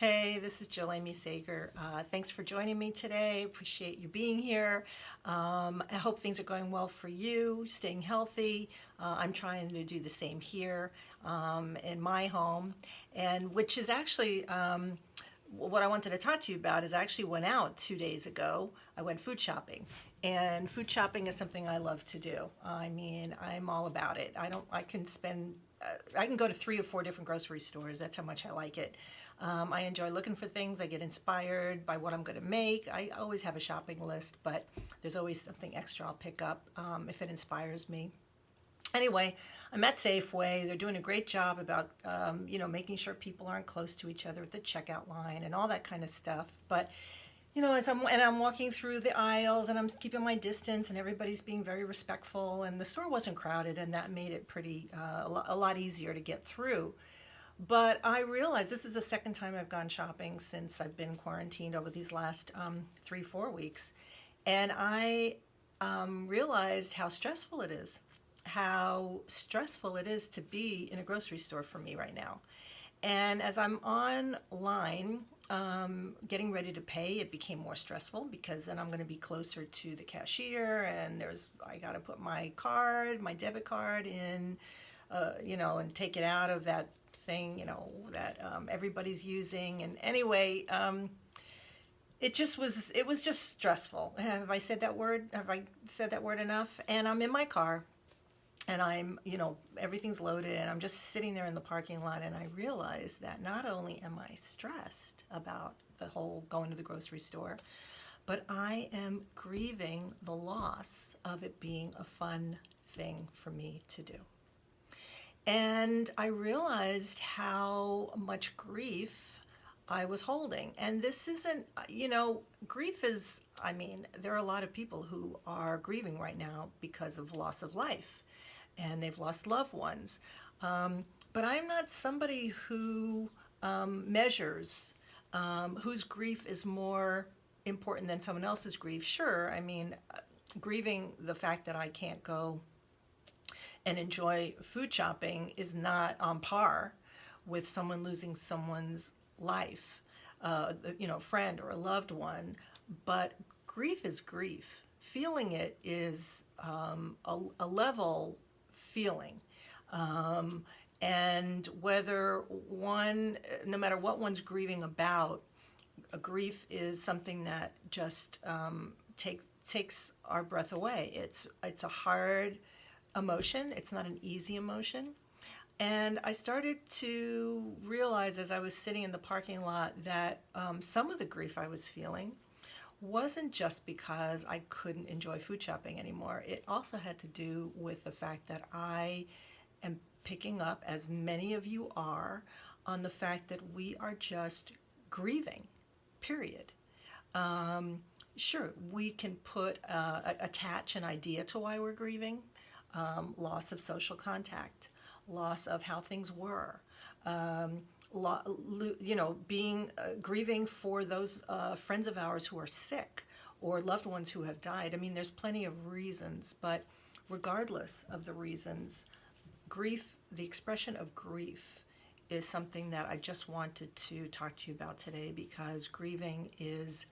Hey, this is Jill Amy Sager. Thanks for joining me today. Appreciate you being here. I hope things are going well for you, staying healthy. I'm trying to do the same here in my home, and which is actually what I wanted to talk to you about is I actually went out 2 days ago. I went food shopping, and food shopping is something I love to do. I mean, I'm all about it. I can spend, I can go to 3 or 4 different grocery stores. That's how much I like it. I enjoy looking for things. I get inspired by what I'm going to make. I always have a shopping list, but there's always something extra I'll pick up if it inspires me. Anyway, I'm at Safeway. They're doing a great job about, making sure people aren't close to each other at the checkout line and all that kind of stuff. But, as I'm walking through the aisles and I'm keeping my distance and everybody's being very respectful and the store wasn't crowded and that made it pretty, a lot easier to get through. But I realized this is the second time I've gone shopping since I've been quarantined over these last 3, 4 weeks. And I realized how stressful it is, to be in a grocery store for me right now. And as I'm online getting ready to pay, it became more stressful because then I'm going to be closer to the cashier and I got to put my debit card in, and take it out of that thing, that everybody's using. And anyway, it was just stressful. Have I said that word? Have I said that word enough? And I'm in my car and everything's loaded and I'm just sitting there in the parking lot and I realize that not only am I stressed about the whole going to the grocery store, but I am grieving the loss of it being a fun thing for me to do. And I realized how much grief I was holding. And this isn't, grief is, there are a lot of people who are grieving right now because of loss of life and they've lost loved ones. But I'm not somebody who measures whose grief is more important than someone else's grief. Sure, grieving the fact that I can't go and enjoy food shopping is not on par with someone losing someone's life, friend or a loved one. But grief is grief. Feeling it is a level feeling. And no matter what one's grieving about, a grief is something that just takes our breath away. It's a hard emotion. It's not an easy emotion. And I started to realize as I was sitting in the parking lot that some of the grief I was feeling wasn't just because I couldn't enjoy food shopping anymore. It also had to do with the fact that I am picking up, as many of you are, on the fact that we are just grieving, period. Sure, we can attach an idea to why we're grieving. Loss of social contact, loss of how things were, grieving for those friends of ours who are sick or loved ones who have died. There's plenty of reasons, but regardless of the reasons, grief, the expression of grief, is something that I just wanted to talk to you about today because grieving is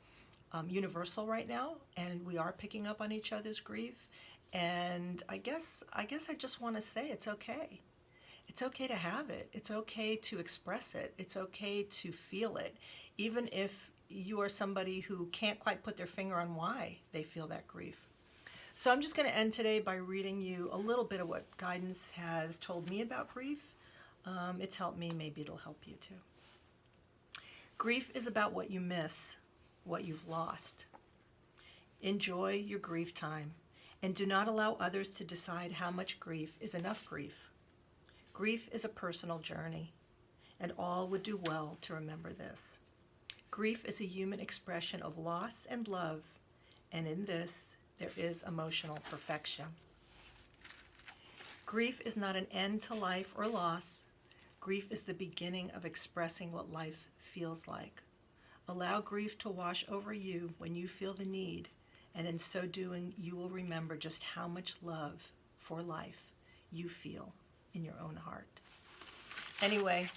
universal right now, and we are picking up on each other's grief. And I guess I just want to say it's okay. It's okay to have it. It's okay to express it. It's okay to feel it, even if you are somebody who can't quite put their finger on why they feel that grief. So I'm just going to end today by reading you a little bit of what guidance has told me about grief. It's helped me. Maybe it'll help you too. Grief is about what you miss, what you've lost. Enjoy your grief time. And do not allow others to decide how much grief is enough grief. Grief is a personal journey, and all would do well to remember this. Grief is a human expression of loss and love, and in this, there is emotional perfection. Grief is not an end to life or loss. Grief is the beginning of expressing what life feels like. Allow grief to wash over you when you feel the need. And in so doing, you will remember just how much love for life you feel in your own heart. Anyway,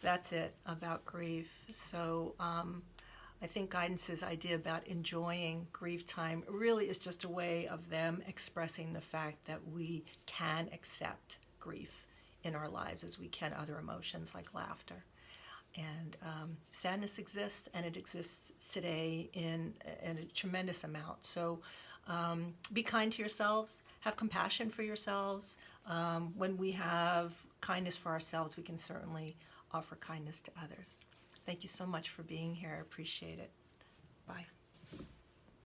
That's it about grief. So I think guidance's idea about enjoying grief time really is just a way of them expressing the fact that we can accept grief in our lives as we can other emotions like laughter. And sadness exists, and it exists today in a tremendous amount. So be kind to yourselves, have compassion for yourselves. When we have kindness for ourselves, we can certainly offer kindness to others. Thank you so much for being here. I appreciate it. Bye.